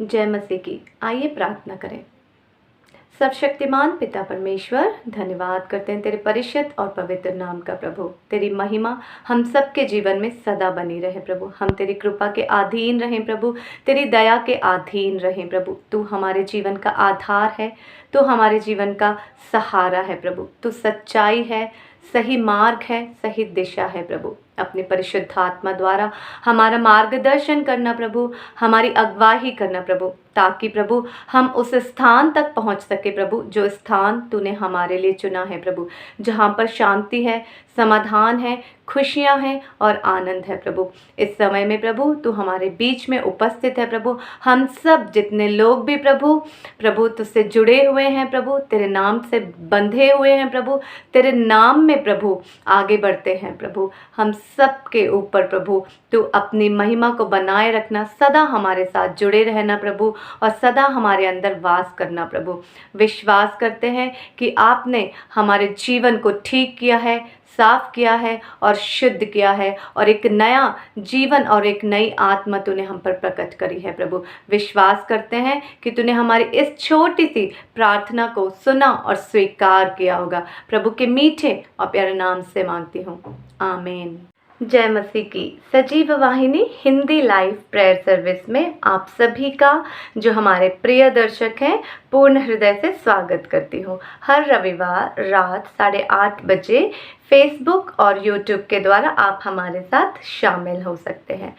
जय मसीह की। आइए प्रार्थना करें। सर्वशक्तिमान पिता परमेश्वर, धन्यवाद करते हैं तेरे परिशुद्ध और पवित्र नाम का प्रभु। तेरी महिमा हम सबके जीवन में सदा बनी रहे प्रभु। हम तेरी कृपा के अधीन रहें प्रभु, तेरी दया के अधीन रहें प्रभु। तू हमारे जीवन का आधार है, तू हमारे जीवन का सहारा है प्रभु। तू सच्चाई है, सही मार्ग है, सही दिशा है प्रभु। अपने परिशुद्धात्मा द्वारा हमारा मार्गदर्शन करना प्रभु, हमारी अगुवाई करना प्रभु, ताकि प्रभु हम उस स्थान तक पहुंच सके प्रभु, जो स्थान तूने हमारे लिए चुना है प्रभु, जहां पर शांति है, समाधान है, खुशियां हैं और आनंद है प्रभु। इस समय में प्रभु तू हमारे बीच में उपस्थित है प्रभु। हम सब जितने लोग भी प्रभु तुझसे जुड़े हुए हैं प्रभु, तेरे नाम से बंधे हुए हैं प्रभु, तेरे नाम में प्रभु आगे बढ़ते हैं प्रभु। हम सब के ऊपर प्रभु तू अपनी महिमा को बनाए रखना, सदा हमारे साथ जुड़े रहना प्रभु, और सदा हमारे अंदर वास करना प्रभु। विश्वास करते हैं कि आपने हमारे जीवन को ठीक किया है, साफ किया है और शुद्ध किया है, और एक नया जीवन और एक नई आत्मा तूने हम पर प्रकट करी है प्रभु। विश्वास करते हैं कि तूने हमारी इस छोटी सी प्रार्थना को सुना और स्वीकार किया होगा। प्रभु के मीठे और प्यारे नाम से मांगती हूँ, आमीन। जय मसीह की। सजीव वाहिनी हिंदी लाइव प्रेयर सर्विस में आप सभी का, जो हमारे प्रिय दर्शक हैं, पूर्ण हृदय से स्वागत करती हूँ। हर रविवार रात 8:30 बजे फेसबुक और यूट्यूब के द्वारा आप हमारे साथ शामिल हो सकते हैं।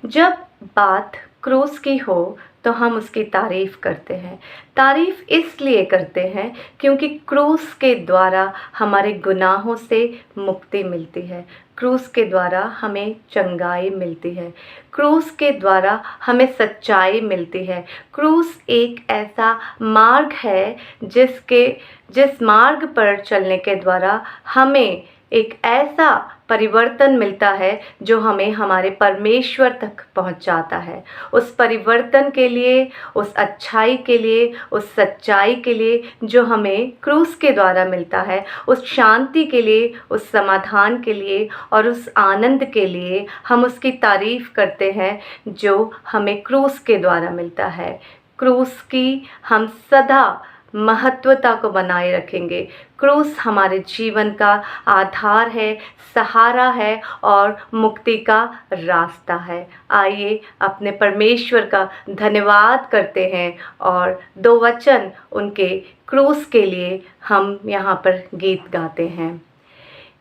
जब बात क्रूस की हो तो हम उसकी तारीफ़ करते हैं। तारीफ़ इसलिए करते हैं क्योंकि क्रूस के द्वारा हमारे गुनाहों से मुक्ति मिलती है, क्रूस के द्वारा हमें चंगाई मिलती है, क्रूस के द्वारा हमें सच्चाई मिलती है। क्रूस एक ऐसा मार्ग है जिस मार्ग पर चलने के द्वारा हमें एक ऐसा परिवर्तन मिलता है जो हमें हमारे परमेश्वर तक पहुंचाता है। उस परिवर्तन के लिए, उस अच्छाई के लिए, उस सच्चाई के लिए जो हमें क्रूस के द्वारा मिलता है, उस शांति के लिए, उस समाधान के लिए और उस आनंद के लिए हम उसकी तारीफ़ करते हैं जो हमें क्रूस के द्वारा मिलता है। क्रूस की हम सदा महत्वता को बनाए रखेंगे। क्रूस हमारे जीवन का आधार है, सहारा है और मुक्ति का रास्ता है। आइए अपने परमेश्वर का धन्यवाद करते हैं और 2 वचन उनके क्रूस के लिए हम यहाँ पर गीत गाते हैं।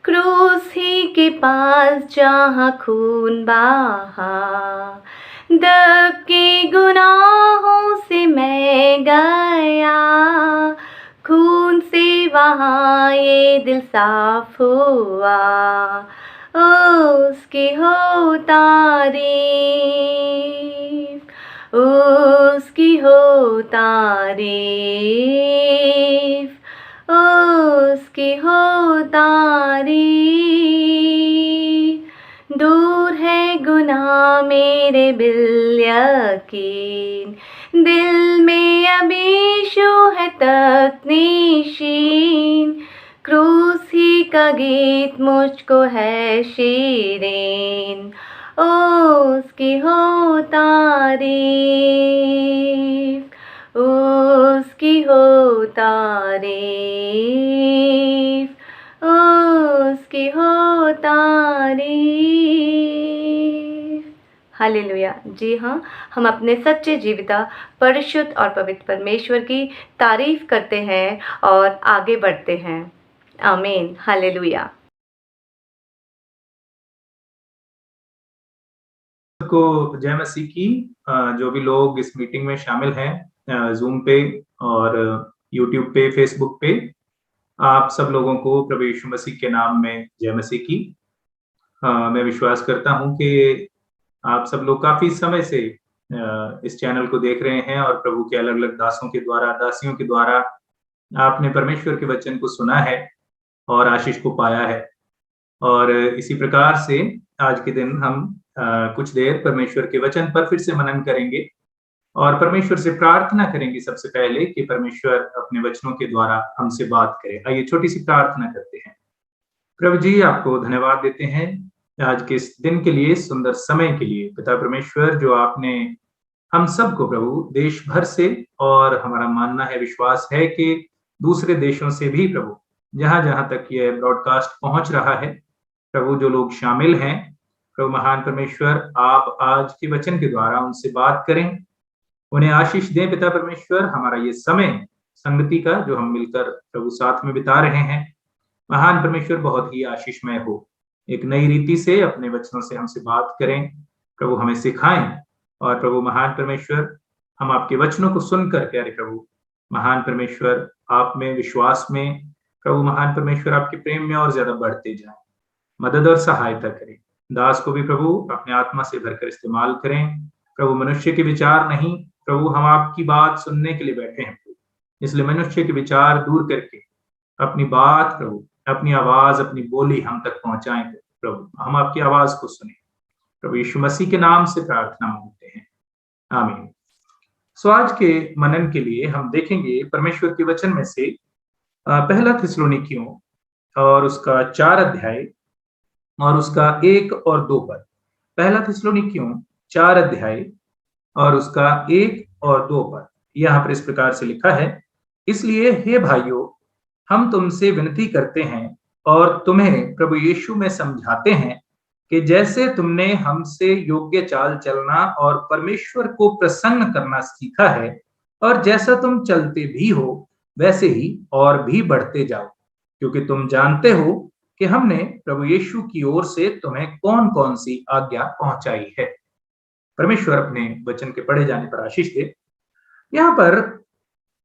क्रूस ही के पास जहाँ खून बहा, दब के गुनाहों से मैं गया, खून से वहाँ ये दिल साफ हुआ, उसकी हो तारीफ, उसकी हो तारीफ, उसकी हो तारीफ। दूर है गुनाह मेरे बिल यकीन, दिल में अबीशु है तकनीशीन, क्रूस ही का गीत मुझको है शीरीन, उसकी हो तारीफ, उसकी हो तारीफ, उसकी हो तारीफ। हालेलुया। जी हाँ, हम अपने सच्चे जीविता, परिशुद्ध और पवित्र परमेश्वर की तारीफ करते हैं और आगे बढ़ते हैं। आमीन। हालेलुया। को जय मसीह की। जो भी लोग इस मीटिंग में शामिल हैं, जूम पे और यूट्यूब पे, फेसबुक पे, आप सब लोगों को प्रभु यीशु मसीह के नाम में जय मसीह की। मैं विश्वास करता हूं कि आप सब लोग काफी समय से इस चैनल को देख रहे हैं और प्रभु के अलग अलग दासों के द्वारा, दासियों के द्वारा आपने परमेश्वर के वचन को सुना है और आशीष को पाया है। और इसी प्रकार से आज के दिन हम कुछ देर परमेश्वर के वचन पर फिर से मनन करेंगे और परमेश्वर से प्रार्थना करेंगे सबसे पहले कि परमेश्वर अपने वचनों के द्वारा हमसे बात करे। आइए छोटी सी प्रार्थना करते हैं। प्रभु जी, आपको धन्यवाद देते हैं आज के इस दिन के लिए, सुंदर समय के लिए। पिता परमेश्वर, जो आपने हम सबको प्रभु देश भर से, और हमारा मानना है, विश्वास है कि दूसरे देशों से भी प्रभु, जहां जहां तक यह ब्रॉडकास्ट पहुंच रहा है, प्रभु जो लोग शामिल हैं, प्रभु महान परमेश्वर, आप आज के वचन के द्वारा उनसे बात करें, उन्हें आशीष दें पिता परमेश्वर। हमारा ये समय संगति का जो हम मिलकर प्रभु साथ में बिता रहे हैं, महान परमेश्वर बहुत ही आशीषमय हो। एक नई रीति से अपने वचनों से हमसे बात करें प्रभु, हमें सिखाएं। और प्रभु महान परमेश्वर, हम आपके वचनों को सुनकर प्यारे प्रभु महान परमेश्वर, आप में विश्वास में प्रभु महान परमेश्वर, आपके प्रेम में और ज्यादा बढ़ते जाएं। मदद और सहायता करें। दास को भी प्रभु अपने आत्मा से भरकर इस्तेमाल करें प्रभु। मनुष्य के विचार नहीं प्रभु, हम आपकी बात सुनने के लिए बैठे हैं प्रभु, इसलिए मनुष्य के विचार दूर करके अपनी बात प्रभु, अपनी आवाज, अपनी बोली हम तक पहुंचाएं प्रभु। हम आपकी आवाज को सुने प्रभु, यीशु मसीह के नाम से प्रार्थना मांगते हैं, आमीन। सो आज के मनन के लिए हम देखेंगे परमेश्वर के वचन में से पहला थिस्सलुनीकियों और उसका 4 अध्याय और उसका 1 और 2 पद। पहला थिस्सलुनीकियों 4 अध्याय और उसका 1 और 2 पद। यहाँ पर इस प्रकार से लिखा है, इसलिए हे भाइयों, हम तुमसे विनती करते हैं और तुम्हें प्रभु यीशु में समझाते हैं कि जैसे तुमने हमसे योग्य चाल चलना और परमेश्वर को प्रसन्न करना सीखा है, और जैसा तुम चलते भी हो वैसे ही और भी बढ़ते जाओ, क्योंकि तुम जानते हो कि हमने प्रभु यीशु की ओर से तुम्हें कौन कौन सी आज्ञा पहुंचाई है। परमेश्वर अपने वचन के पढ़े जाने पर आशीष दे। यहाँ पर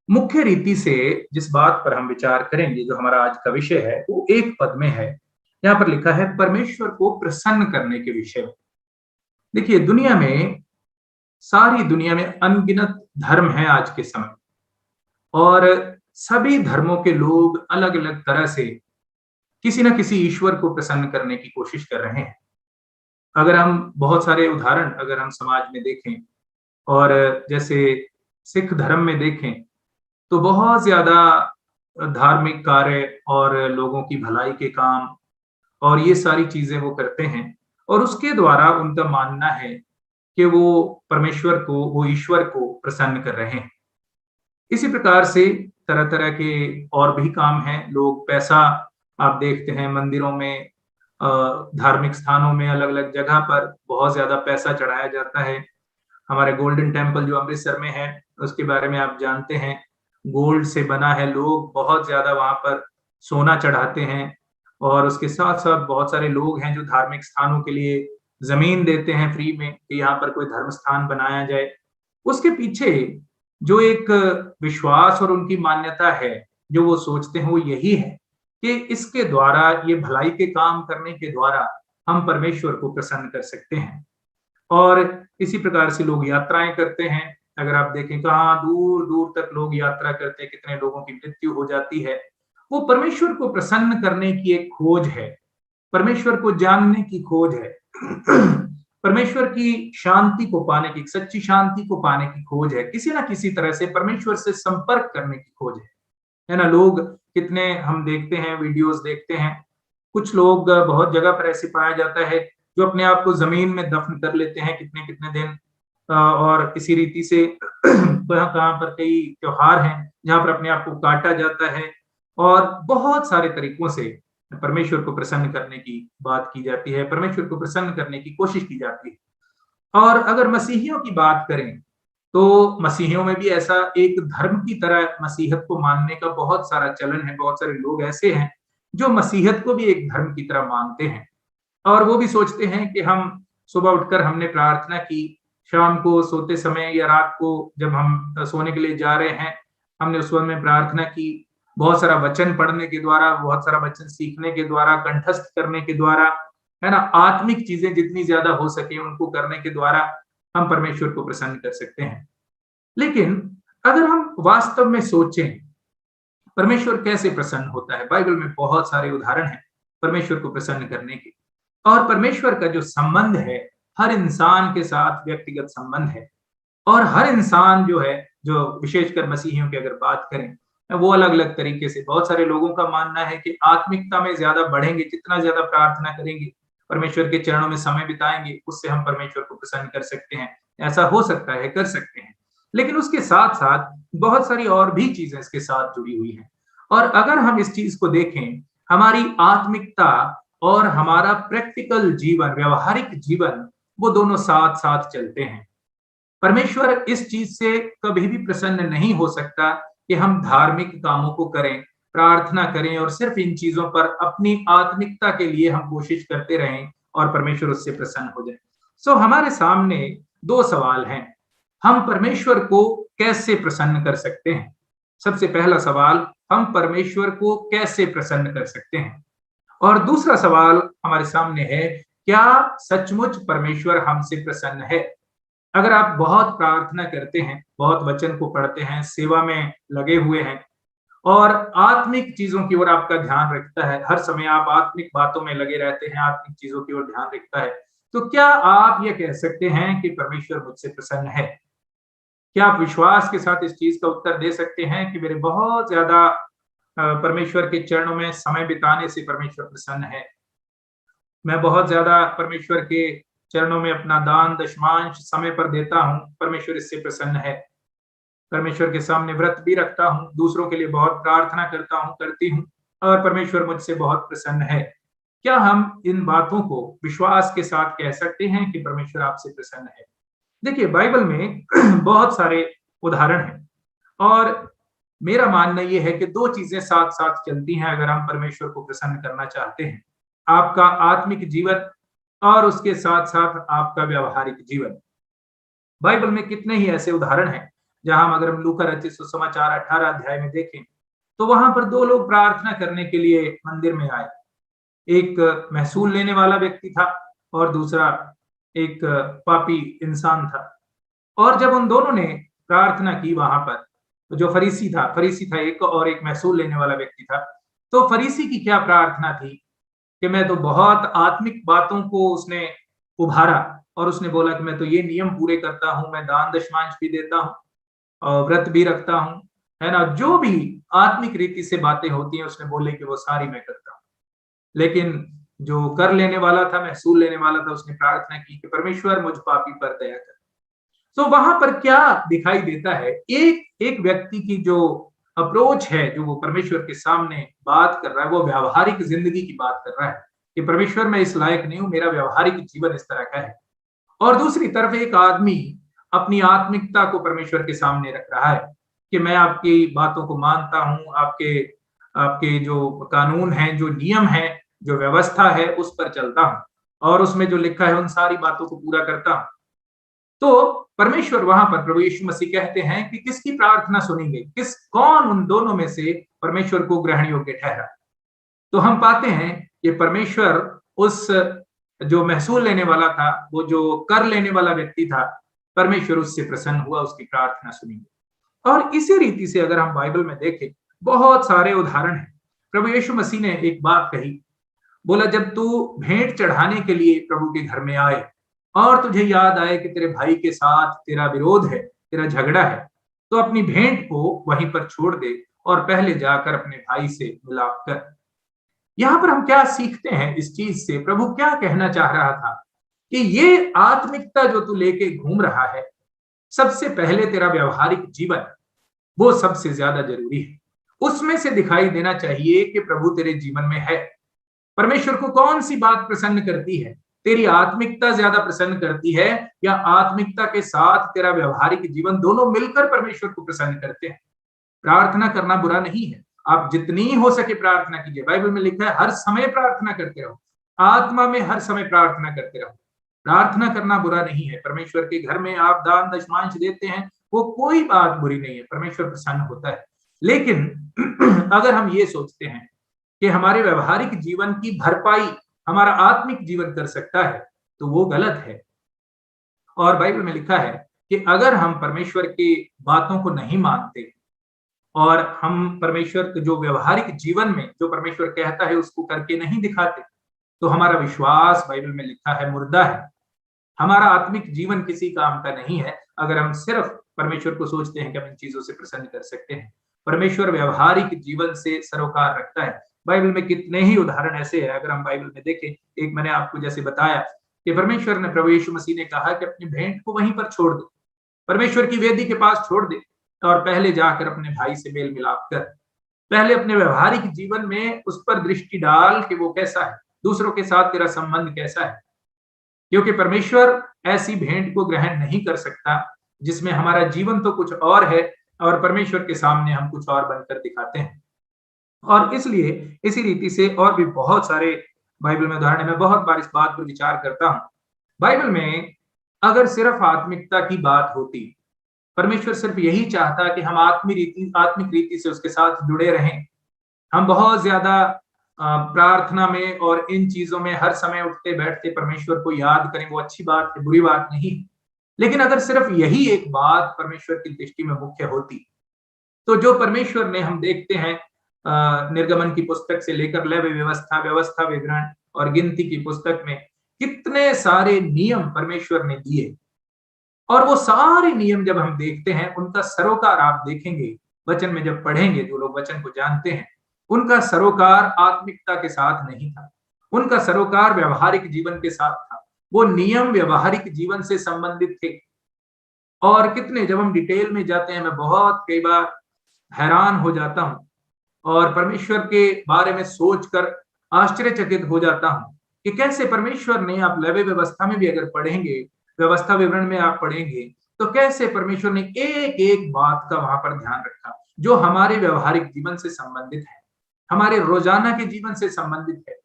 मुख्य रीति से जिस बात पर हम विचार करेंगे, जो हमारा आज का विषय है, वो 1 पद में है। यहाँ पर लिखा है परमेश्वर को प्रसन्न करने के विषय में। देखिए, दुनिया में, सारी दुनिया में अनगिनत धर्म हैं आज के समय, और सभी धर्मों के लोग अलग अलग तरह से किसी न किसी ईश्वर को प्रसन्न करने की कोशिश कर रहे हैं। अगर हम बहुत सारे उदाहरण अगर हम समाज में देखें, और जैसे सिख धर्म में देखें, तो बहुत ज्यादा धार्मिक कार्य और लोगों की भलाई के काम और ये सारी चीजें वो करते हैं, और उसके द्वारा उनका मानना है कि वो परमेश्वर को, वो ईश्वर को प्रसन्न कर रहे हैं। इसी प्रकार से तरह तरह के और भी काम हैं। लोग पैसा, आप देखते हैं मंदिरों में, धार्मिक स्थानों में, अलग अलग जगह पर बहुत ज्यादा पैसा चढ़ाया जाता है। हमारे गोल्डन टेम्पल जो अमृतसर में है, उसके बारे में आप जानते हैं, गोल्ड से बना है। लोग बहुत ज्यादा वहां पर सोना चढ़ाते हैं, और उसके साथ साथ बहुत सारे लोग हैं जो धार्मिक स्थानों के लिए जमीन देते हैं फ्री में कि यहाँ पर कोई धर्म स्थान बनाया जाए। उसके पीछे जो एक विश्वास और उनकी मान्यता है, जो वो सोचते हैं, वो यही है कि इसके द्वारा, ये भलाई के काम करने के द्वारा हम परमेश्वर को प्रसन्न कर सकते हैं। और इसी प्रकार से लोग यात्राएं करते हैं। अगर आप देखें, कहाँ दूर दूर तक लोग यात्रा करते हैं, कितने लोगों की मृत्यु हो जाती है। वो परमेश्वर को प्रसन्न करने की एक खोज है, परमेश्वर को जानने की खोज है, परमेश्वर की शांति को पाने की, सच्ची शांति को पाने की खोज है, किसी ना किसी तरह से परमेश्वर से संपर्क करने की खोज है ना। लोग कितने, हम देखते हैं, वीडियोस देखते हैं, कुछ लोग बहुत जगह पर ऐसे पाया जाता है जो अपने आप को जमीन में दफन कर लेते हैं कितने कितने दिन। और इसी रीति से कहाँ कहाँ पर कई त्योहार हैं जहां पर अपने आप को काटा जाता है, और बहुत सारे तरीकों से परमेश्वर को प्रसन्न करने की बात की जाती है, परमेश्वर को प्रसन्न करने की कोशिश की जाती है। और अगर मसीहियों की बात करें, तो मसीहियों में भी ऐसा एक धर्म की तरह मसीहत को मानने का बहुत सारा चलन है। बहुत सारे लोग ऐसे हैं जो मसीहत को भी एक धर्म की तरह मानते हैं, और वो भी सोचते हैं कि हम सुबह उठकर हमने प्रार्थना की, शाम को सोते समय या रात को जब हम सोने के लिए जा रहे हैं, हमने उस वक्त में प्रार्थना की। बहुत सारा वचन पढ़ने के द्वारा, बहुत सारा वचन सीखने के द्वारा, कंठस्थ करने के द्वारा, है ना, आत्मिक चीजें जितनी ज्यादा हो सके उनको करने के द्वारा हम परमेश्वर को प्रसन्न कर सकते हैं। लेकिन अगर हम वास्तव में सोचें परमेश्वर कैसे प्रसन्न होता है, बाइबल में बहुत सारे उदाहरण हैं परमेश्वर को प्रसन्न करने के। और परमेश्वर का जो संबंध है हर इंसान के साथ व्यक्तिगत संबंध है, और हर इंसान जो है, जो विशेषकर मसीहियों की अगर बात करें, वो अलग अलग तरीके से, बहुत सारे लोगों का मानना है कि आत्मिकता में ज्यादा बढ़ेंगे, जितना ज्यादा प्रार्थना करेंगे, परमेश्वर के चरणों में समय बिताएंगे, उससे हम परमेश्वर को प्रसन्न कर सकते हैं। ऐसा हो सकता है, कर सकते हैं। लेकिन उसके साथ-साथ बहुत सारी और भी चीज़ें इसके साथ जुड़ी हुई हैं। और अगर हम इस चीज़ को देखें, हमारी आत्मिकता और हमारा प्रैक्टिकल जीवन, व्यावहारिक जीवन, वो दोनों साथ-साथ चलते हैं। परमेश्वर इस चीज से कभी भी प्रसन्न नहीं हो सकता कि हम धार्मिक कामों को करें, प्रार्थना करें और सिर्फ इन चीजों पर अपनी आत्मिकता के लिए हम कोशिश करते रहें और परमेश्वर उससे प्रसन्न हो जाए। हमारे सामने दो सवाल हैं। हम परमेश्वर को कैसे प्रसन्न कर सकते हैं? सबसे पहला सवाल, हम परमेश्वर को कैसे प्रसन्न कर सकते हैं? और दूसरा सवाल हमारे सामने है, क्या सचमुच परमेश्वर हमसे प्रसन्न है? अगर आप बहुत प्रार्थना करते हैं, बहुत वचन को पढ़ते हैं, सेवा में लगे हुए हैं और आत्मिक चीजों की ओर आपका ध्यान रखता है, हर समय आप आत्मिक बातों में लगे रहते हैं, आत्मिक चीजों की ओर ध्यान रखता है, तो क्या आप ये कह सकते हैं कि परमेश्वर मुझसे प्रसन्न है? क्या आप विश्वास के साथ इस चीज का उत्तर दे सकते हैं कि मेरे बहुत ज्यादा परमेश्वर के चरणों में समय बिताने से परमेश्वर प्रसन्न है? मैं बहुत ज्यादा परमेश्वर के चरणों में अपना दान दशमांश समय पर देता हूँ, परमेश्वर इससे प्रसन्न है। परमेश्वर के सामने व्रत भी रखता हूँ, दूसरों के लिए बहुत प्रार्थना करता हूँ, करती हूँ और परमेश्वर मुझसे बहुत प्रसन्न है। क्या हम इन बातों को विश्वास के साथ कह सकते हैं कि परमेश्वर आपसे प्रसन्न है? देखिए, बाइबल में बहुत सारे उदाहरण हैं और मेरा मानना ये है कि दो चीजें साथ-साथ चलती हैं अगर हम परमेश्वर को प्रसन्न करना चाहते हैं। आपका आत्मिक जीवन और उसके साथ-साथ आपका व्यावहारिक जीवन। बाइबल में कितने ही ऐसे उदाहरण हैं, जहां अगर हम लूका रचित सुसमाचार 18 अध्याय में देखें, तो वहां पर दो लोग प्रार्थना करने के लिए मंदिर में आए। एक महसूल लेने वाला व्यक्ति था और दूसरा एक पापी इंसान था। और जब उन दोनों ने प्रार्थना की वहां पर, जो फरीसी था एक और एक महसूल लेने वाला व्यक्ति था। तो फरीसी की क्या प्रार्थना थी कि मैं तो बहुत आत्मिक बातों को उसने उभारा और उसने बोला कि मैं तो ये नियम पूरे करता हूँ, मैं दान दशमांश भी देता हूँ और व्रत भी रखता हूँ, है ना? जो भी आत्मिक रीति से बातें होती हैं उसने बोले कि वो सारी मैं करता हूँ। लेकिन जो कर लेने वाला था, महसूल लेने वाला था, उसने प्रार्थना की कि परमेश्वर मुझ पापी पर दया कर। तो वहां पर क्या दिखाई देता है? एक एक व्यक्ति की जो अप्रोच है, जो वो परमेश्वर के सामने बात कर रहा है, वो व्यावहारिक जिंदगी की बात कर रहा है कि परमेश्वर मैं इस लायक नहीं हूं, मेरा व्यावहारिक जीवन इस तरह का है। और दूसरी तरफ एक आदमी अपनी आत्मिकता को परमेश्वर के सामने रख रहा है कि मैं आपकी बातों को मानता हूं, आपके आपके जो कानून हैं, जो नियम है, जो व्यवस्था है, उस पर चलता हूं और उसमें जो लिखा है उन सारी बातों को पूरा करता हूं। तो परमेश्वर वहां पर प्रभु यीशु मसीह कहते हैं कि किसकी प्रार्थना सुनी गई, कौन उन दोनों में से परमेश्वर को ग्रहण योग्य ठहरा? तो हम पाते हैं कि परमेश्वर उस जो महसूल लेने वाला था, वो जो कर लेने वाला व्यक्ति था, परमेश्वर उससे प्रसन्न हुआ, उसकी प्रार्थना सुनी गई। और इसी रीति से अगर हम बाइबल में देखें, बहुत सारे उदाहरण हैं। प्रभु यीशु मसीह ने एक बात कही, बोला जब तू भेंट चढ़ाने के लिए प्रभु के घर में आए और तुझे याद आए कि तेरे भाई के साथ तेरा विरोध है, तेरा झगड़ा है, तो अपनी भेंट को वहीं पर छोड़ दे और पहले जाकर अपने भाई से मिलाप कर। यहां पर हम क्या सीखते हैं इस चीज से? प्रभु क्या कहना चाह रहा था कि ये आत्मिकता जो तू लेके घूम रहा है, सबसे पहले तेरा व्यावहारिक जीवन वो सबसे ज्यादा जरूरी है। उसमें से दिखाई देना चाहिए कि प्रभु तेरे जीवन में है। परमेश्वर को कौन सी बात प्रसन्न करती है? तेरी आत्मिकता ज्यादा प्रसन्न करती है या आत्मिकता के साथ तेरा व्यवहारिक जीवन, दोनों मिलकर परमेश्वर को प्रसन्न करते हैं? प्रार्थना करना बुरा नहीं है, आप जितनी हो सके प्रार्थना कीजिए। बाइबल में लिखा है हर समय प्रार्थना करते रहो, आत्मा में हर समय प्रार्थना करते रहो। प्रार्थना करना बुरा नहीं है। परमेश्वर के घर में आप दान दशमांश देते हैं, वो कोई बात बुरी नहीं है, परमेश्वर प्रसन्न होता है। लेकिन अगर हम ये सोचते हैं कि हमारे व्यवहारिक जीवन की भरपाई हमारा आत्मिक जीवन कर सकता है, तो वो गलत है। और बाइबल में लिखा है कि अगर हम परमेश्वर की बातों को नहीं मानते और हम परमेश्वर के जो व्यवहारिक जीवन में जो परमेश्वर कहता है उसको करके नहीं दिखाते, तो हमारा विश्वास बाइबल में लिखा है मुर्दा है। हमारा आत्मिक जीवन किसी काम का नहीं है अगर हम सिर्फ परमेश्वर को सोचते हैं कि हम इन चीजों से प्रसन्न कर सकते हैं। परमेश्वर व्यवहारिक जीवन से सरोकार रखता है। बाइबल में कितने ही उदाहरण ऐसे हैं, अगर हम बाइबल में देखें, एक मैंने आपको जैसे बताया कि परमेश्वर ने, प्रभु यीशु मसीह ने कहा कि अपनी भेंट को वहीं पर छोड़ दे, परमेश्वर की वेदी के पास छोड़ दे और पहले जाकर अपने भाई से मेल मिलाप कर, पहले अपने व्यवहारिक जीवन में उस पर दृष्टि डाल कि वो कैसा है, दूसरों के साथ तेरा संबंध कैसा है। क्योंकि परमेश्वर ऐसी भेंट को ग्रहण नहीं कर सकता जिसमें हमारा जीवन तो कुछ और है और परमेश्वर के सामने हम कुछ और बनकर दिखाते हैं। और इसलिए इसी रीति से और भी बहुत सारे बाइबल में उदाहरण है। मैं बहुत बार इस बात पर विचार करता हूं, बाइबल में अगर सिर्फ आत्मिकता की बात होती, परमेश्वर सिर्फ यही चाहता कि हम आत्मिक रीति से उसके साथ जुड़े रहें, हम बहुत ज्यादा प्रार्थना में और इन चीजों में हर समय उठते बैठते परमेश्वर को याद करें, वो अच्छी बात है, बुरी बात नहीं। लेकिन अगर सिर्फ यही एक बात परमेश्वर की दृष्टि में मुख्य होती, तो जो परमेश्वर ने, हम देखते हैं निर्गमन की पुस्तक से लेकर लेवी व्यवस्था, व्यवस्था विवरण और गिनती की पुस्तक में कितने सारे नियम परमेश्वर ने दिए, और वो सारे नियम जब हम देखते हैं उनका सरोकार आप देखेंगे वचन में जब पढ़ेंगे, जो लोग वचन को जानते हैं, उनका सरोकार आत्मिकता के साथ नहीं था, उनका सरोकार व्यवहारिक जीवन के साथ था। वो नियम व्यवहारिक जीवन से संबंधित थे। और कितने, जब हम डिटेल में जाते हैं, मैं बहुत कई बार हैरान हो जाता हूं और परमेश्वर के बारे में सोचकर आश्चर्यचकित हो जाता हूं कि कैसे परमेश्वर ने, आप लेवी व्यवस्था में भी अगर पढ़ेंगे, व्यवस्था विवरण में आप पढ़ेंगे, तो कैसे परमेश्वर ने एक एक बात का वहां पर ध्यान रखा जो हमारे व्यवहारिक जीवन से संबंधित है, हमारे रोजाना के जीवन से संबंधित है।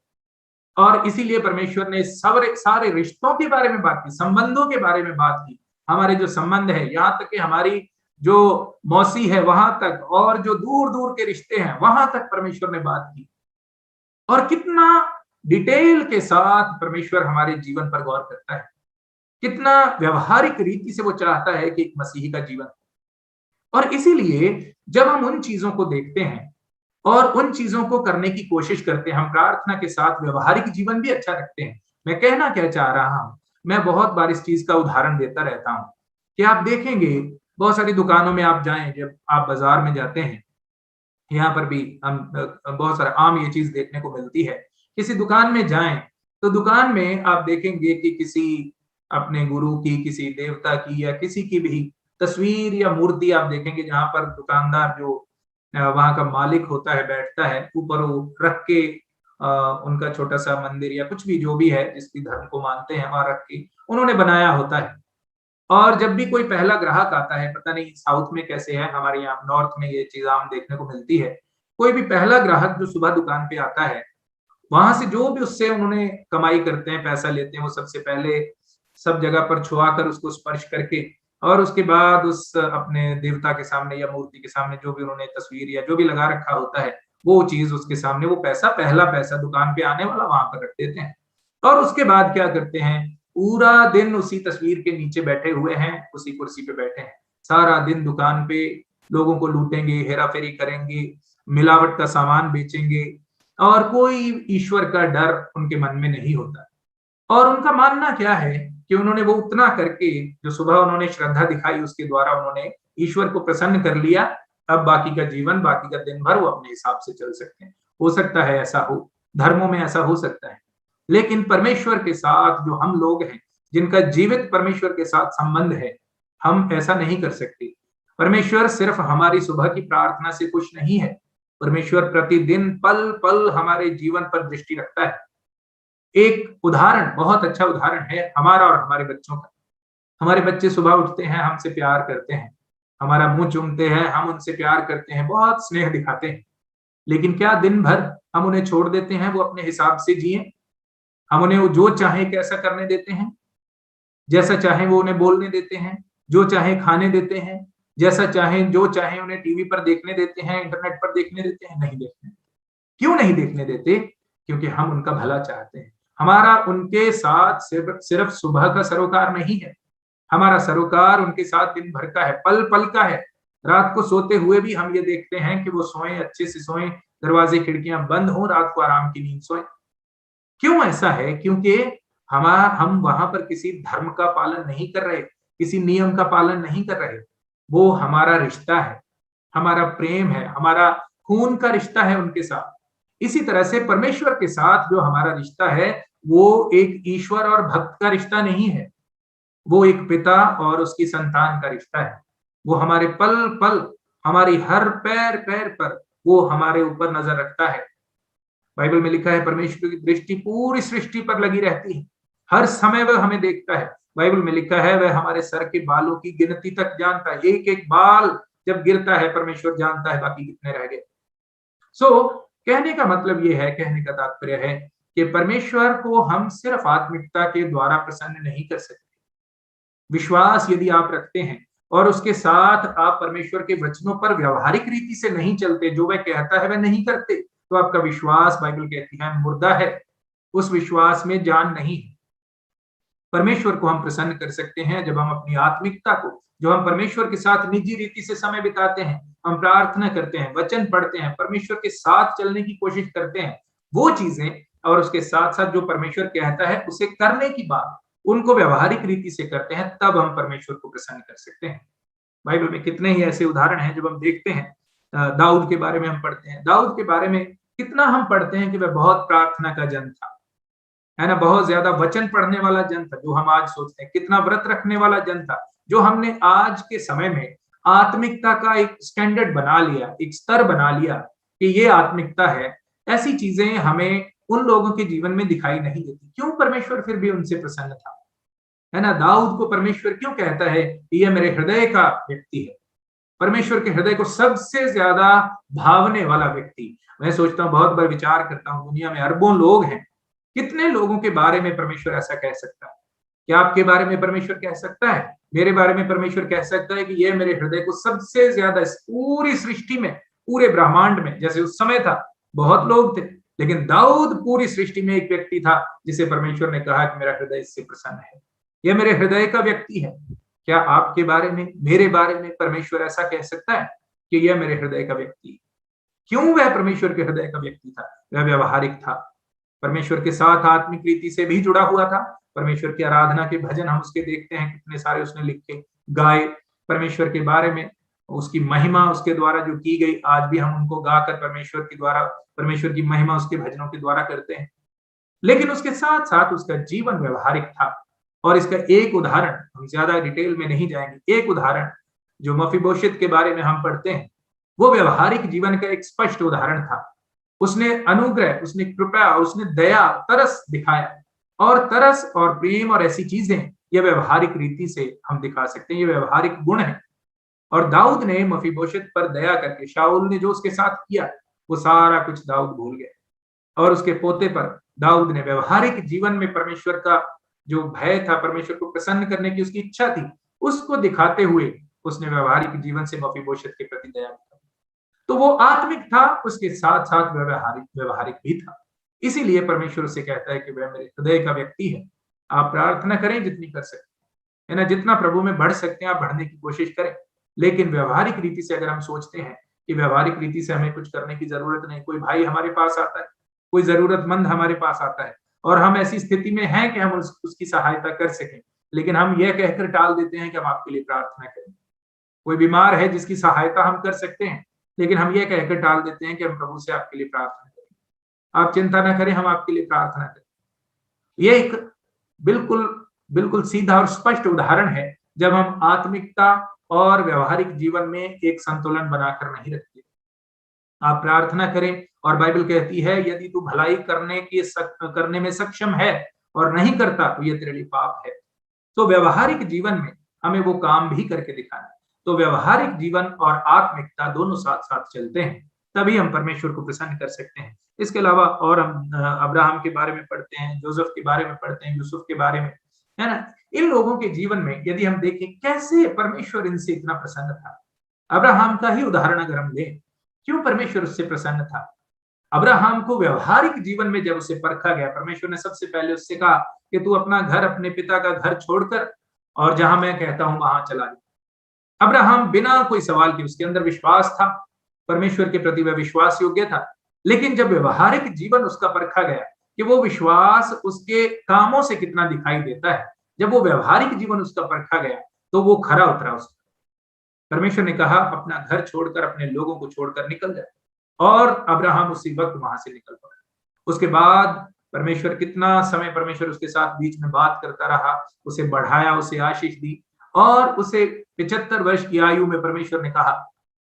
और इसीलिए परमेश्वर ने सारे रिश्तों के बारे में बात की, संबंधों के बारे में बात की, हमारे जो संबंध है, यहाँ तक कि हमारी जो मौसी है वहां तक, और जो दूर दूर के रिश्ते हैं वहां तक परमेश्वर ने बात की। और कितना डिटेल के साथ परमेश्वर हमारे जीवन पर गौर करता है, कितना व्यवहारिक रीति से वो चाहता है कि एक मसीही का जीवन। और इसीलिए जब हम उन चीजों को देखते हैं और उन चीजों को करने की कोशिश करते हैं, हम प्रार्थना के साथ व्यवहारिक जीवन भी अच्छा रखते हैं। मैं कहना क्या चाह रहा हूं, मैं बहुत बार इस चीज का उदाहरण देता रहता हूं कि आप देखेंगे बहुत सारी दुकानों में आप जाएं, जब आप बाजार में जाते हैं, यहाँ पर भी हम बहुत सारा आम ये चीज देखने को मिलती है, किसी दुकान में जाएं तो दुकान में आप देखेंगे कि किसी अपने गुरु की, किसी देवता की या किसी की भी तस्वीर या मूर्ति आप देखेंगे, जहां पर दुकानदार जो वहां का मालिक होता है बैठता है, ऊपर वो रख के उनका छोटा सा मंदिर या कुछ भी जो भी है जिसकी धर्म को मानते हैं वहां रख के उन्होंने बनाया होता है। और जब भी कोई पहला ग्राहक आता है, पता नहीं साउथ में कैसे है, हमारे यहाँ नॉर्थ में ये चीज आम देखने को मिलती है, कोई भी पहला ग्राहक जो सुबह दुकान पे आता है, वहां से जो भी उससे उन्होंने कमाई करते हैं, पैसा लेते हैं, वो सबसे पहले सब जगह पर छुआ कर उसको स्पर्श करके, और उसके बाद उस अपने देवता के सामने या मूर्ति के सामने जो भी उन्होंने तस्वीर या जो भी लगा रखा होता है, वो चीज उसके सामने, वो पैसा, पहला पैसा दुकान पे आने वाला वहां पर रख देते हैं। और उसके बाद क्या करते हैं, पूरा दिन उसी तस्वीर के नीचे बैठे हुए हैं, उसी कुर्सी पे बैठे हैं, सारा दिन दुकान पे लोगों को लूटेंगे, हेरा फेरी करेंगे, मिलावट का सामान बेचेंगे, और कोई ईश्वर का डर उनके मन में नहीं होता। और उनका मानना क्या है कि उन्होंने वो उतना करके, जो सुबह उन्होंने श्रद्धा दिखाई उसके द्वारा उन्होंने ईश्वर को प्रसन्न कर लिया, अब बाकी का जीवन, बाकी का दिन भर वो अपने हिसाब से चल सकते हैं। हो सकता है ऐसा हो, धर्मों में ऐसा हो सकता है, लेकिन परमेश्वर के साथ जो हम लोग हैं, जिनका जीवित परमेश्वर के साथ संबंध है, हम ऐसा नहीं कर सकते। परमेश्वर सिर्फ हमारी सुबह की प्रार्थना से खुश नहीं है, परमेश्वर प्रतिदिन पल पल हमारे जीवन पर दृष्टि रखता है। एक उदाहरण, बहुत अच्छा उदाहरण है हमारा और हमारे बच्चों का। हमारे बच्चे सुबह उठते हैं, हमसे प्यार करते हैं, हमारा मुंह चूमते हैं, हम उनसे प्यार करते हैं, बहुत स्नेह दिखाते हैं। लेकिन क्या दिन भर हम उन्हें छोड़ देते हैं वो अपने हिसाब से जिए? हम उन्हें जो चाहे कैसा करने देते हैं, जैसा चाहे वो उन्हें बोलने देते हैं, जो चाहे खाने देते हैं, जैसा चाहे जो चाहे उन्हें टीवी पर देखने देते हैं, इंटरनेट पर देखने देते हैं? नहीं देखने। क्यों नहीं देखने देते? क्योंकि हम उनका भला चाहते हैं। हमारा उनके साथ सिर्फ सुबह का सरोकार नहीं है, हमारा सरोकार उनके साथ दिन भर का है, पल पल का है। रात को सोते हुए भी हम ये देखते हैं कि वो सोएं, अच्छे से सोएं, दरवाजे खिड़कियां बंद हों, रात को आराम की नींद सोएं। क्यों ऐसा है? क्योंकि हम वहां पर किसी धर्म का पालन नहीं कर रहे, किसी नियम का पालन नहीं कर रहे। वो हमारा रिश्ता है, हमारा प्रेम है, हमारा खून का रिश्ता है उनके साथ। इसी तरह से परमेश्वर के साथ जो हमारा रिश्ता है, वो एक ईश्वर और भक्त का रिश्ता नहीं है, वो एक पिता और उसकी संतान का रिश्ता है। वो हमारे पल पल, हमारी हर पैर पैर पर वो हमारे ऊपर नजर रखता है। बाइबल में लिखा है परमेश्वर की दृष्टि पूरी सृष्टि पर लगी रहती है, हर समय वह हमें देखता है। बाइबल में लिखा है वह हमारे सर के बालों की गिनती तक जानता है, एक एक बाल जब गिरता है परमेश्वर जानता है बाकी कितने रह गए। कहने का मतलब ये है, कहने का तात्पर्य है कि परमेश्वर को हम सिर्फ आत्मिकता के द्वारा प्रसन्न नहीं कर सकते। विश्वास यदि आप रखते हैं और उसके साथ आप परमेश्वर के वचनों पर व्यवहारिक रीति से नहीं चलते, जो वह कहता है वह नहीं करते, तो आपका विश्वास, बाइबल कहती है, मुर्दा है। उस विश्वास में जान नहीं है। परमेश्वर को हम प्रसन्न कर सकते हैं जब हम अपनी आत्मिकता को, जो हम परमेश्वर के साथ निजी रीति से समय बिताते हैं, हम प्रार्थना करते हैं, वचन पढ़ते हैं, परमेश्वर के साथ चलने की कोशिश करते हैं, वो चीजें, और उसके साथ साथ जो परमेश्वर कहता है उसे करने की बात, उनको व्यवहारिक रीति से करते हैं, तब हम परमेश्वर को प्रसन्न कर सकते हैं। बाइबल में कितने ही ऐसे उदाहरण हैं जब हम देखते हैं। दाऊद के बारे में हम पढ़ते हैं, दाऊद के बारे में कितना हम पढ़ते हैं कि वह बहुत प्रार्थना का जन था, है ना, बहुत ज्यादा वचन पढ़ने वाला जन था, जो हम आज सोचते हैं, कितना व्रत रखने वाला जन था, जो हमने आज के समय में आत्मिकता का एक स्टैंडर्ड बना लिया, एक स्तर बना लिया कि ये आत्मिकता है। ऐसी चीजें हमें उन लोगों के जीवन में दिखाई नहीं देती। क्यों परमेश्वर फिर भी उनसे प्रसन्न था, है ना? दाऊद को परमेश्वर क्यों कहता है कि यह मेरे हृदय का व्यक्ति है, परमेश्वर के हृदय को सबसे ज्यादा भावने वाला व्यक्ति। मैं सोचता हूँ, बहुत बार विचार करता हूँ, दुनिया में अरबों लोग हैं, कितने लोगों के बारे में परमेश्वर ऐसा कह सकता है? क्या आपके बारे में परमेश्वर कह सकता है? मेरे बारे में परमेश्वर कह सकता है कि यह मेरे हृदय को सबसे ज्यादा, इस पूरी सृष्टि में, पूरे ब्रह्मांड में, जैसे उस समय था बहुत लोग थे, लेकिन दाऊद पूरी सृष्टि में एक व्यक्ति था जिसे परमेश्वर ने कहा कि मेरा हृदय इससे प्रसन्न है, यह मेरे हृदय का व्यक्ति है। क्या आपके बारे में, मेरे बारे में परमेश्वर ऐसा कह सकता है कि यह मेरे हृदय का व्यक्ति है? क्यों वह परमेश्वर के हृदय का व्यक्ति था? वह व्यवहारिक था, परमेश्वर के साथ आत्मिक रीति से भी जुड़ा हुआ था। परमेश्वर की आराधना के भजन हम उसके देखते हैं, कितने सारे उसने लिखे, गाए, परमेश्वर के बारे में, उसकी महिमा उसके द्वारा जो की गई, आज भी हम उनको गाकर परमेश्वर के द्वारा, परमेश्वर की महिमा उसके भजनों के द्वारा करते हैं। लेकिन उसके साथ साथ उसका जीवन व्यवहारिक था। और इसका एक उदाहरण, हम ज्यादा डिटेल में नहीं जाएंगे, एक उदाहरण जो मफीबोशेत के बारे में हम पढ़ते हैं, वो व्यवहारिक जीवन का एक स्पष्ट उदाहरण था। उसने अनुग्रह, उसने कृपा, उसने दया, तरस दिखाया। और तरस और प्रेम और ऐसी चीजें, ये व्यवहारिक रीति से हम दिखा सकते हैं, ये व्यवहारिक गुण है। और दाऊद ने मफीबोशेत पर दया करके, शाऊल ने जो उसके साथ किया वो सारा कुछ दाऊद भूल गया, और उसके पोते पर दाऊद ने व्यवहारिक जीवन में परमेश्वर का जो भय था, परमेश्वर को प्रसन्न करने की उसकी इच्छा थी, उसको दिखाते हुए उसने व्यवहारिक जीवन से मफीबोशेत के प्रति दया की। तो वो आत्मिक था, उसके साथ साथ व्यवहारिक व्यवहारिक भी था। इसीलिए परमेश्वर उसे कहता है कि वह मेरे हृदय का व्यक्ति है। आप प्रार्थना करें जितनी कर सकते है ना, जितना प्रभु में बढ़ सकते हैं आप बढ़ने की कोशिश करें। लेकिन व्यवहारिक रीति से अगर हम सोचते हैं कि व्यवहारिक रीति से हमें कुछ करने की जरूरत नहीं, कोई भाई हमारे पास आता है, कोई जरूरतमंद हमारे पास आता है, और हम ऐसी स्थिति में हैं कि हम उसकी सहायता कर सकें, लेकिन हम यह कहकर टाल देते हैं कि हम आपके लिए प्रार्थना करें। कोई बीमार है जिसकी सहायता हम कर सकते हैं, लेकिन हम यह कहकर टाल देते हैं कि हम प्रभु से आपके लिए प्रार्थना करें, आप चिंता ना करें, हम आपके लिए प्रार्थना करें। यह एक बिल्कुल बिल्कुल सीधा और स्पष्ट उदाहरण है जब हम आत्मिकता और व्यवहारिक जीवन में एक संतुलन बनाकर नहीं रखते। आप प्रार्थना करें, और बाइबल कहती है यदि तू भलाई करने में सक्षम है और नहीं करता तो यह तेरे लिए पाप है। तो व्यवहारिक जीवन में हमें वो काम भी करके दिखाना। तो व्यवहारिक जीवन और आत्मिकता दोनों साथ साथ चलते हैं, तभी हम परमेश्वर को प्रसन्न कर सकते हैं। इसके अलावा और हम अब्राहम के बारे में पढ़ते हैं, जोसेफ के बारे में पढ़ते हैं, यूसुफ के बारे में, है ना। इन लोगों के जीवन में यदि हम देखें कैसे परमेश्वर इनसे इतना प्रसन्न था। अब्राहम का ही उदाहरण अगर हम लें, क्यों परमेश्वर उससे प्रसन्न था? अब्राहम को व्यवहारिक जीवन में जब उसे परखा गया, परमेश्वर ने सबसे पहले उससे कहा कि तू अपना घर, अपने पिता का घर छोड़कर और जहां मैं कहता हूं वहां चला जा। अब्राहम बिना कोई सवाल के, उसके अंदर विश्वास था, परमेश्वर के प्रति वह विश्वास योग्य था। लेकिन जब व्यवहारिक जीवन उसका परखा गया कि वो विश्वास उसके कामों से कितना दिखाई देता है, जब वो व्यवहारिक जीवन उसका परखा गया तो वो खरा उतरा उसका। परमेश्वर ने कहा अपना घर छोड़कर, अपने लोगों को छोड़कर निकल जाए, और अब्राहम उसी वक्त वहां से निकल पड़ा। उसके बाद परमेश्वर कितना समय परमेश्वर उसके साथ बीच में बात करता रहा, उसे बढ़ाया, उसे आशीष दी, और उसे 75 वर्ष की आयु में परमेश्वर ने कहा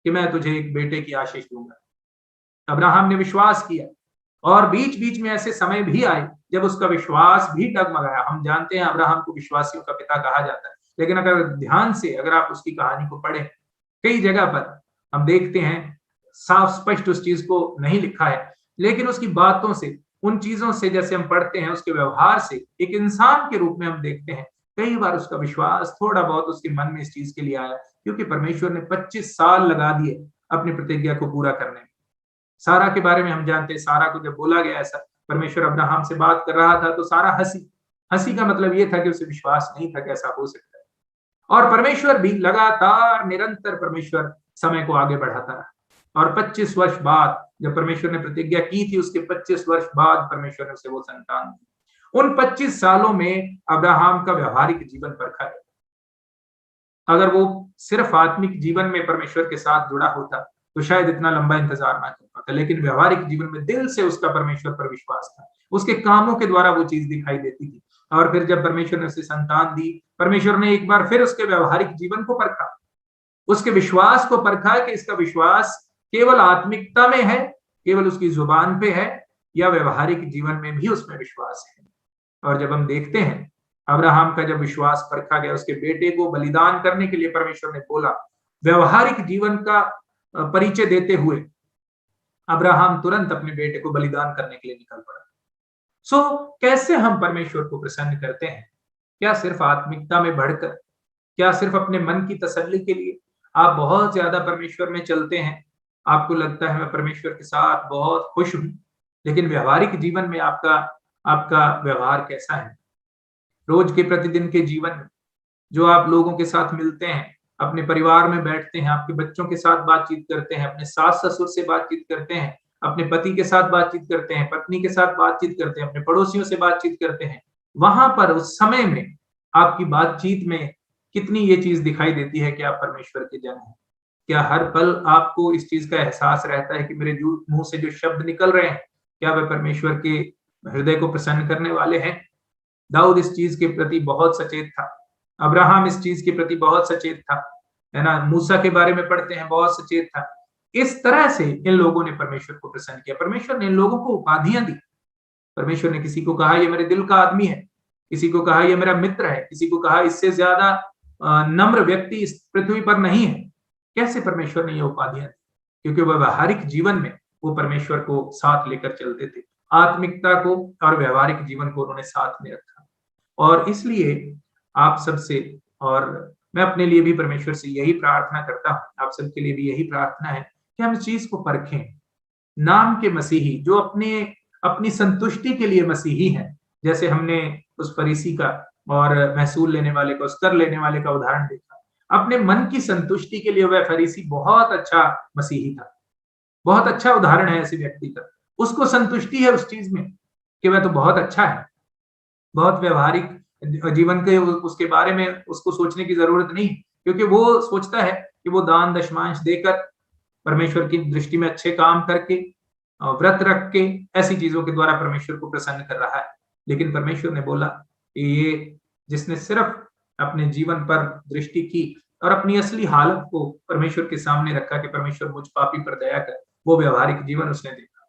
कि मैं तुझे एक बेटे की आशीष दूंगा। अब्राहम ने विश्वास किया, और बीच बीच में ऐसे समय भी आए जब उसका विश्वास भी डगमगाया। हम जानते हैं अब्राहम को विश्वासियों का पिता कहा जाता है, लेकिन अगर ध्यान से अगर आप उसकी कहानी को पढ़ें, कई जगह पर हम देखते हैं साफ स्पष्ट उस चीज को नहीं लिखा है, लेकिन उसकी बातों से, उन चीजों से जैसे हम पढ़ते हैं, उसके व्यवहार से एक इंसान के रूप में हम देखते हैं कई बार उसका विश्वास थोड़ा बहुत उसके मन में इस चीज के लिए आया, क्योंकि परमेश्वर ने 25 साल लगा दिए अपनी प्रतिज्ञा को पूरा करने में। सारा के बारे में हम जानते हैं, सारा को जब बोला गया ऐसा, परमेश्वर अब्राहम से बात कर रहा था तो सारा हंसी का मतलब ये था कि उसे विश्वास नहीं था कि ऐसा हो सकता है। और परमेश्वर भी लगातार निरंतर परमेश्वर समय को आगे बढ़ाता रहा, और 25 वर्ष बाद जब परमेश्वर ने प्रतिज्ञा की थी, उसके 25 वर्ष बाद परमेश्वर ने उसे वो संतान दी। उन 25 सालों में अब्राहम का व्यवहारिक जीवन परखा गया। अगर वो सिर्फ आत्मिक जीवन में परमेश्वर के साथ जुड़ा होता तो शायद इतना लंबा इंतजार ना कर पाता, लेकिन व्यवहारिक जीवन में दिल से उसका परमेश्वर पर विश्वास था, उसके कामों के द्वारा वो चीज दिखाई देती थी। और फिर जब परमेश्वर ने उसे संतान दी, परमेश्वर ने एक बार फिर उसके व्यवहारिक जीवन को परखा, उसके विश्वास को परखा कि इसका विश्वास केवल आत्मिकता में है, केवल उसकी जुबान पे है, या व्यवहारिक जीवन में भी उसमें विश्वास है। और जब हम देखते हैं अब्राहम का जब विश्वास परखा गया, उसके बेटे को बलिदान करने के लिए परमेश्वर ने बोला, व्यवहारिक जीवन का परिचय देते हुए अब्राहम तुरंत अपने बेटे को बलिदान करने के लिए निकल पड़ा। कैसे हम परमेश्वर को प्रसन्न करते हैं? क्या सिर्फ आत्मिकता में बढ़कर? क्या सिर्फ अपने मन की तसल्ली के लिए? आप बहुत ज्यादा परमेश्वर में चलते हैं, आपको लगता है मैं परमेश्वर के साथ बहुत खुश हूं, लेकिन व्यवहारिक जीवन में आपका व्यवहार कैसा है? रोज के प्रतिदिन के जीवन में जो आप लोगों के साथ मिलते हैं, अपने परिवार में बैठते हैं, आपके बच्चों के साथ बातचीत करते हैं, अपने सास ससुर से बातचीत करते हैं, अपने पति के साथ बातचीत करते हैं, पत्नी के साथ बातचीत करते हैं, अपने पड़ोसियों से बातचीत करते हैं, वहां पर उस समय में आपकी बातचीत में कितनी ये चीज दिखाई देती है कि आप परमेश्वर के जन हैं? क्या हर पल आपको इस चीज का एहसास रहता है कि मेरे मुंह से जो शब्द निकल रहे हैं, क्या वे परमेश्वर के हृदय को प्रसन्न करने वाले हैं? दाऊद इस चीज के प्रति बहुत सचेत था, अब्राहम इस चीज के प्रति बहुत सचेत था, है ना। मूसा के बारे में पढ़ते हैं, बहुत सचेत था। इस तरह से इन लोगों ने परमेश्वर को प्रसन्न किया। परमेश्वर ने इन लोगों को उपाधियां दी। परमेश्वर ने किसी को कहा ये मेरे दिल का आदमी है, किसी को कहा ये मेरा मित्र है, किसी को कहा इससे ज्यादा नम्र व्यक्ति इस पृथ्वी पर नहीं है। कैसे परमेश्वर ने ये उपाधियां दी? क्योंकि व्यवहारिक जीवन में वो परमेश्वर को साथ लेकर चलते थे, आत्मिकता को और व्यवहारिक जीवन को उन्होंने साथ में रखा। और इसलिए आप सबसे और मैं अपने लिए भी परमेश्वर से यही प्रार्थना करता हूँ, आप सबके लिए भी यही प्रार्थना है कि हम इस चीज को परखें। नाम के मसीही जो अपनी संतुष्टि के लिए मसीही हैं, जैसे हमने उस फरीसी का और महसूल लेने वाले का, उस कर लेने वाले का उदाहरण देखा, अपने मन की संतुष्टि के लिए वह फरीसी बहुत अच्छा मसीही था, बहुत अच्छा उदाहरण है ऐसे व्यक्ति का। उसको संतुष्टि है उस चीज में कि वह तो बहुत अच्छा है, बहुत व्यवहारिक जीवन के उसके बारे में उसको सोचने की जरूरत नहीं, क्योंकि वो सोचता है कि वो दान दशमांश देकर, परमेश्वर की दृष्टि में अच्छे काम करके, व्रत रख के, ऐसी चीजों के द्वारा परमेश्वर को प्रसन्न कर रहा है। लेकिन परमेश्वर ने बोला कि ये जिसने सिर्फ अपने जीवन पर दृष्टि की और अपनी असली हालत को परमेश्वर के सामने रखा कि परमेश्वर मुझ पापी पर दया कर, वो व्यवहारिक जीवन उसने देखा।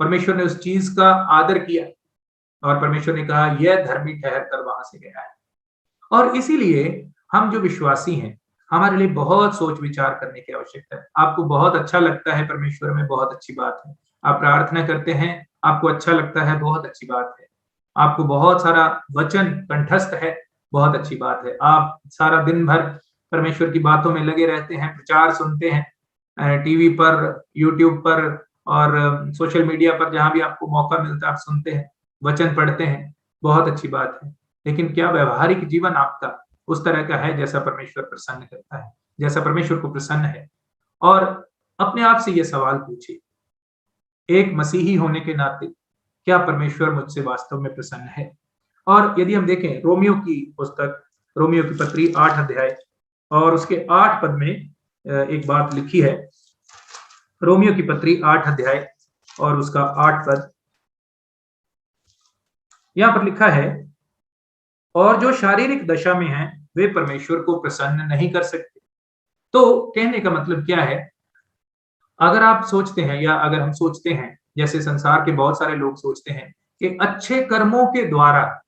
परमेश्वर ने उस चीज का आदर किया और परमेश्वर ने कहा यह धर्मी ठहर कर वहां से गया है। और इसीलिए हम जो विश्वासी हैं, हमारे लिए बहुत सोच विचार करने की आवश्यकता है। आपको बहुत अच्छा लगता है परमेश्वर में, बहुत अच्छी बात है। आप प्रार्थना करते हैं, आपको अच्छा लगता है, बहुत अच्छी बात है। आपको बहुत सारा वचन कंठस्थ है, बहुत अच्छी बात है। आप सारा दिन भर परमेश्वर की बातों में लगे रहते हैं, प्रचार सुनते हैं, टीवी पर, यूट्यूब पर और सोशल मीडिया पर, जहां भी आपको मौका मिलता है आप सुनते हैं, वचन पढ़ते हैं, बहुत अच्छी बात है। लेकिन क्या व्यवहारिक जीवन आपका उस तरह का है जैसा परमेश्वर प्रसन्न करता है, जैसा परमेश्वर को प्रसन्न है? और अपने आप से यह सवाल पूछिए, एक मसीही होने के नाते क्या परमेश्वर मुझसे वास्तव में प्रसन्न है? और यदि हम देखें रोमियो की पुस्तक, रोमियो की पत्री 8 अध्याय और उसके 8 पद में एक बात लिखी है। रोमियो की पत्री 8 अध्याय और उसका 8 पद, यहाँ पर लिखा है, और जो शारीरिक दशा में हैं वे परमेश्वर को प्रसन्न नहीं कर सकते। तो कहने का मतलब क्या है, अगर आप सोचते हैं या अगर हम सोचते हैं, जैसे संसार के बहुत सारे लोग सोचते हैं कि अच्छे कर्मों के द्वारा,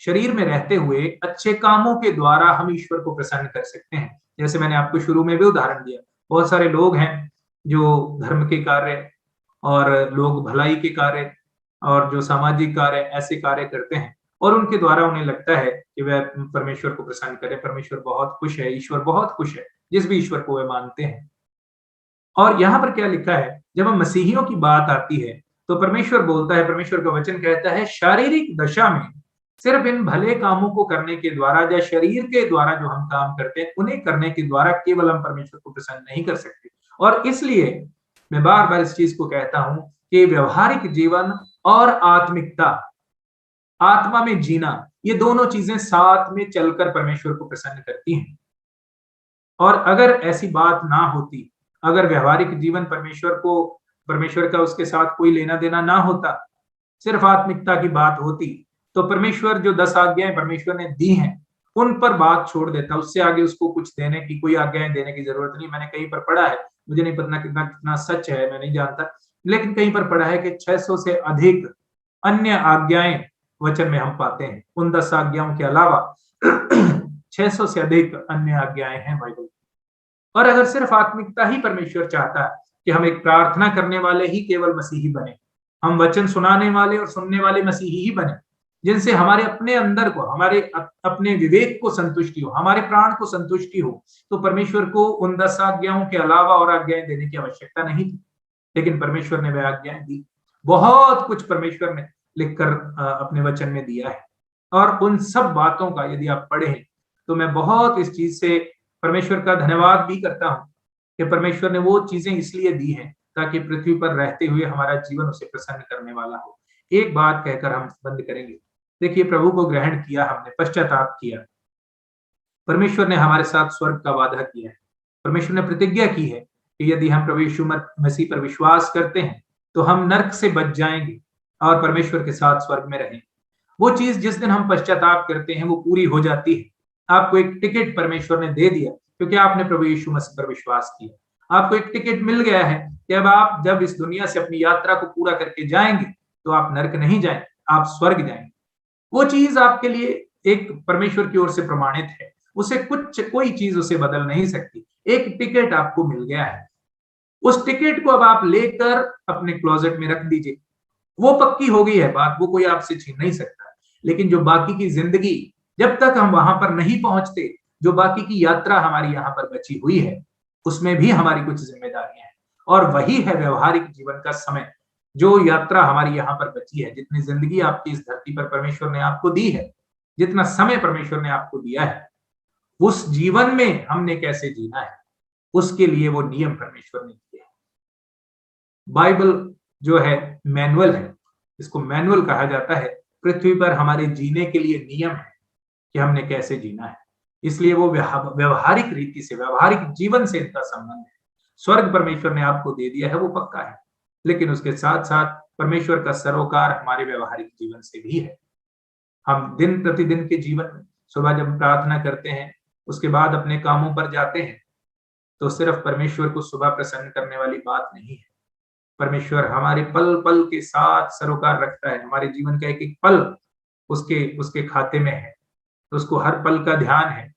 शरीर में रहते हुए अच्छे कामों के द्वारा हम ईश्वर को प्रसन्न कर सकते हैं। जैसे मैंने आपको शुरू में भी उदाहरण दिया, बहुत सारे लोग हैं जो धर्म के कार्य और लोग भलाई के कार्य और जो सामाजिक कार्य, ऐसे कार्य करते हैं और उनके द्वारा उन्हें लगता है कि वह परमेश्वर को प्रसन्न करें, परमेश्वर बहुत खुश है, ईश्वर बहुत खुश है, जिस भी ईश्वर को वे मानते हैं। और यहाँ पर क्या लिखा है, जब हम मसीहियों की बात आती है तो परमेश्वर बोलता है, परमेश्वर का वचन कहता है, शारीरिक दशा में सिर्फ इन भले कामों को करने के द्वारा या शरीर के द्वारा जो हम काम करते हैं उन्हें करने के द्वारा केवल हम परमेश्वर को प्रसन्न नहीं कर सकते। और इसलिए मैं बार बार इस चीज को कहता हूं कि व्यवहारिक जीवन और आत्मिकता, आत्मा में जीना, ये दोनों चीजें साथ में चलकर परमेश्वर को प्रसन्न करती हैं। और अगर ऐसी बात ना होती, अगर व्यवहारिक जीवन परमेश्वर का उसके साथ कोई लेना देना ना होता, सिर्फ आत्मिकता की बात होती, तो परमेश्वर जो 10 आज्ञाएं परमेश्वर ने दी हैं उन पर बात छोड़ देता, उससे आगे उसको कुछ देने की, कोई आज्ञाएं देने की जरूरत नहीं। मैंने कहीं पर पढ़ा है, मुझे नहीं पता कितना कितना सच है, मैं नहीं जानता, लेकिन कहीं पर पढ़ा है कि 600 से अधिक अन्य आज्ञाएं वचन में हम पाते हैं। उन 10 आज्ञाओं के अलावा 600 से अधिक अन्य आज्ञाएं हैं बाइबल। और अगर सिर्फ आत्मिकता ही परमेश्वर चाहता है कि हम एक प्रार्थना करने वाले ही केवल मसीही बने, हम वचन सुनाने वाले और सुनने वाले मसीही ही बने, जिनसे हमारे अपने अंदर को, हमारे अपने विवेक को संतुष्टि हो, हमारे प्राण को संतुष्टि हो, तो परमेश्वर को उन 10 आज्ञाओं के अलावा और आज्ञाएं देने की आवश्यकता नहीं थी। लेकिन परमेश्वर ने वह आज्ञाएं दी, बहुत कुछ परमेश्वर ने लिखकर अपने वचन में दिया है। और उन सब बातों का यदि आप पढ़ें तो मैं बहुत इस चीज से परमेश्वर का धन्यवाद भी करता हूं कि परमेश्वर ने वो चीजें इसलिए दी हैं ताकि पृथ्वी पर रहते हुए हमारा जीवन उसे प्रसन्न करने वाला हो। एक बात कहकर हम बंद करेंगे। देखिए, प्रभु को ग्रहण किया हमने, पश्चाताप किया, परमेश्वर ने हमारे साथ स्वर्ग का वादा किया है। परमेश्वर ने प्रतिज्ञा की है कि यदि हम प्रभु यीशु मसीह पर विश्वास करते हैं तो हम नरक से बच जाएंगे और परमेश्वर के साथ स्वर्ग में रहेंगे। वो चीज जिस दिन हम पश्चाताप करते हैं वो पूरी हो जाती है। आपको एक टिकट परमेश्वर ने दे दिया क्योंकि आपने प्रभु यीशु मसीह पर विश्वास किया। आपको एक टिकट मिल गया है कि अब आप जब इस दुनिया से अपनी यात्रा को पूरा करके जाएंगे तो आप नरक नहीं जाएंगे, आप स्वर्ग जाएंगे। वो चीज आपके लिए एक परमेश्वर की ओर से प्रमाणित है, उसे कोई चीज उसे बदल नहीं सकती। एक टिकट आपको मिल गया है, उस टिकट को अब आप लेकर अपने क्लोजेट में रख दीजिए। वो पक्की हो गई है बात, वो कोई आपसे छीन नहीं सकता। लेकिन जो बाकी की जिंदगी, जब तक हम वहां पर नहीं पहुंचते, जो बाकी की यात्रा हमारी यहाँ पर बची हुई है, उसमें भी हमारी कुछ जिम्मेदारियां हैं। और वही है व्यवहारिक जीवन का समय, जो यात्रा हमारी यहाँ पर बची है। जितनी जिंदगी आपकी इस धरती पर परमेश्वर ने आपको दी है, जितना समय परमेश्वर ने आपको दिया है, उस जीवन में हमने कैसे जीना है, उसके लिए वो नियम परमेश्वर ने दिए हैं। बाइबल जो है मैनुअल है, इसको मैनुअल कहा जाता है। पृथ्वी पर हमारे जीने के लिए नियम है कि हमने कैसे जीना है। इसलिए वो व्यवहारिक रीति से, व्यवहारिक जीवन से इनका संबंध है। स्वर्ग परमेश्वर ने आपको दे दिया है, वो पक्का है, लेकिन उसके साथ साथ परमेश्वर का सरोकार हमारे व्यवहारिक जीवन से भी है। हम दिन प्रतिदिन के जीवन में सुबह जब प्रार्थना करते हैं, उसके बाद अपने कामों पर जाते हैं, तो सिर्फ परमेश्वर को सुबह प्रसन्न करने वाली बात नहीं है। परमेश्वर हमारे पल पल के साथ सरोकार रखता है। हमारे जीवन का एक एक पल उसके खाते में है, तो उसको हर पल का ध्यान है।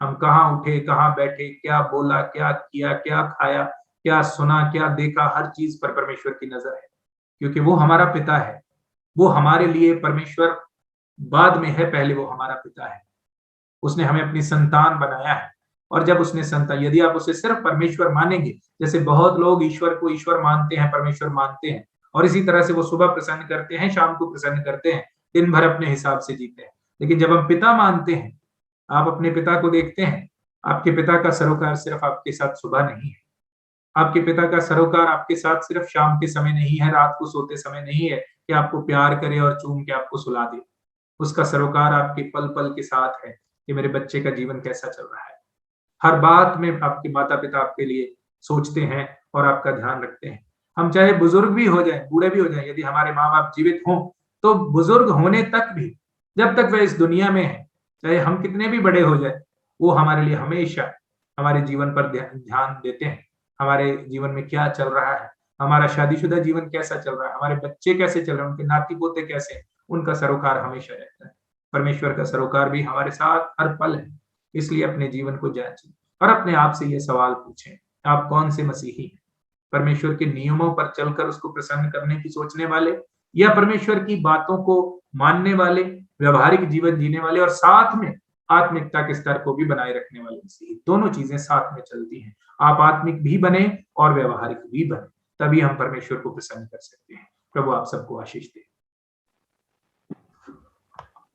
हम कहाँ उठे, कहाँ बैठे, क्या बोला, क्या किया, क्या खाया, क्या सुना, क्या देखा, हर चीज पर परमेश्वर की नजर है, क्योंकि वो हमारा पिता है। वो हमारे लिए परमेश्वर बाद में है, पहले वो हमारा पिता है। उसने हमें अपनी संतान बनाया है। और जब उसने संतान, यदि आप उसे सिर्फ परमेश्वर मानेंगे, जैसे बहुत लोग ईश्वर को ईश्वर मानते हैं, परमेश्वर मानते हैं, और इसी तरह से वो सुबह प्रसन्न करते हैं, शाम को प्रसन्न करते हैं, दिन भर अपने हिसाब से जीते हैं। लेकिन जब हम पिता मानते हैं, आप अपने पिता को देखते हैं, आपके पिता का सरोकार सिर्फ आपके साथ सुबह नहीं है, आपके पिता का सरोकार आपके साथ सिर्फ शाम के समय नहीं है, रात को सोते समय नहीं है कि आपको प्यार करे और चूम के आपको सुला दे। उसका सरोकार आपके पल पल के साथ है कि मेरे बच्चे का जीवन कैसा चल रहा है। हर बात में आपके माता पिता आपके लिए सोचते हैं और आपका ध्यान रखते हैं। हम चाहे बुजुर्ग भी हो जाएं, बूढ़े भी हो जाएं, यदि हमारे माँ बाप जीवित हों तो बुजुर्ग होने तक भी, जब तक वह इस दुनिया में है, चाहे हम कितने भी बड़े हो जाए, वो हमारे लिए हमेशा हमारे जीवन पर ध्यान देते हैं। हमारे जीवन में क्या चल रहा है, हमारा शादीशुदा जीवन कैसा चल रहा है, हमारे बच्चे कैसे चल रहे हैं, उनके नाती पोते कैसे हैं, उनका सरोकार हमेशा रहता है। परमेश्वर का सरोकार भी हमारे साथ हर पल है। इसलिए अपने जीवन को जांचें और अपने आप से ये सवाल पूछें, आप कौन से मसीही हैं? परमेश्वर के नियमों पर चलकर उसको प्रसन्न करने की सोचने वाले, या परमेश्वर की बातों को मानने वाले, व्यवहारिक जीवन जीने वाले और साथ में आत्मिकता के स्तर को भी बनाए रखने वाले मसीही। दोनों चीजें साथ में चलती हैं। आप आत्मिक भी बने और व्यवहारिक भी बने, तभी हम परमेश्वर को प्रसन्न कर सकते हैं। प्रभु आप सबको आशीष दे।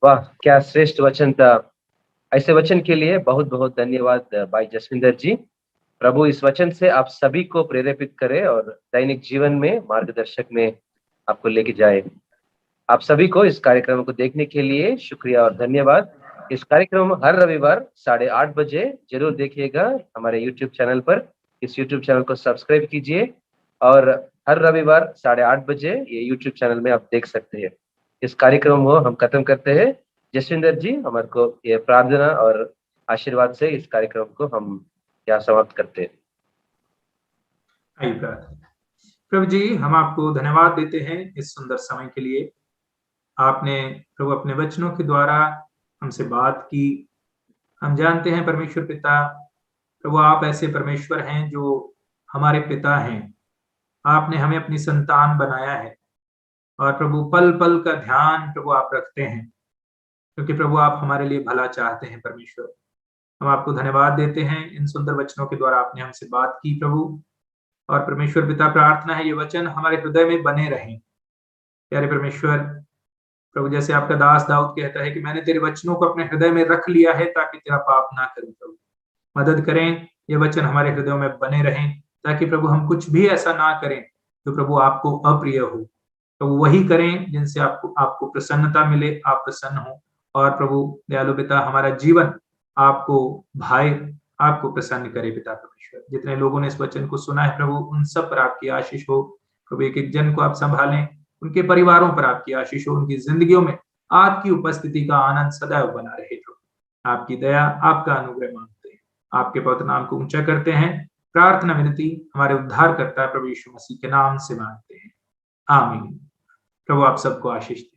वाह, क्या श्रेष्ठ वचन था। ऐसे वचन के लिए बहुत बहुत धन्यवाद भाई जसविंदर जी। प्रभु इस वचन से आप सभी को प्रेरित करे और दैनिक जीवन में मार्गदर्शक में आपको लेके जाए। आप सभी को इस कार्यक्रम को देखने के लिए शुक्रिया और धन्यवाद। इस कार्यक्रम हर रविवार 8:30 बजे जरूर देखिएगा हमारे YouTube चैनल पर। इस YouTube चैनल को सब्सक्राइब कीजिए और हर रविवार 8:30 बजे ये YouTube चैनल में आप देख सकते हैं। इस कार्यक्रम को हम खत्म करते हैं। जसविंदर जी हमारे को ये प्रार्थना और आशीर्वाद से इस कार्यक्रम को हम यहाँ समाप्त करते हैं। आइए प्रार्थना। प्रभु जी, हम आपको धन्यवाद देते हैं इस सुंदर समय के लिए। आपने प्रभु अपने वचनों के द्वारा हमसे बात की। हम जानते हैं परमेश्वर पिता, प्रभु आप ऐसे परमेश्वर हैं जो हमारे पिता हैं। आपने हमें अपनी संतान बनाया है और प्रभु पल पल का ध्यान प्रभु आप रखते हैं, क्योंकि प्रभु आप हमारे लिए भला चाहते हैं। परमेश्वर, हम आपको धन्यवाद देते हैं, इन सुंदर वचनों के द्वारा आपने हमसे बात की प्रभु। और परमेश्वर पिता, प्रार्थना है ये वचन हमारे हृदय में बने रहें। प्यारे परमेश्वर, प्रभु जैसे आपका दास दाऊद कहता है कि मैंने तेरे वचनों को अपने हृदय में रख लिया है ताकि तेरा पाप ना करूं। प्रभु मदद करें, ये वचन हमारे हृदयों में बने रहें, ताकि प्रभु हम कुछ भी ऐसा ना करें जो प्रभु आपको अप्रिय हो। तो वही करें जिनसे आपको प्रसन्नता मिले, आप प्रसन्न हो। और प्रभु दयालु पिता, हमारा जीवन आपको भाए, आपको प्रसन्न करे। पिता परमेश्वर, जितने लोगों ने इस वचन को सुना है प्रभु, उन सब पर आपकी आशीष हो। प्रभु एक एक जन को आप संभालें, उनके परिवारों पर आपकी आशीष हो, उनकी जिंदगियों में आपकी उपस्थिति का आनंद सदैव बना रहे। प्रभु आपकी दया, आपका अनुग्रह मांगते हैं, आपके पवित्र नाम को ऊंचा करते हैं। प्रार्थना विनती हमारे उद्धारकर्ता प्रभु यीशु मसीह के नाम से मांगते हैं, आमीन। प्रभु आप सबको आशीष दे।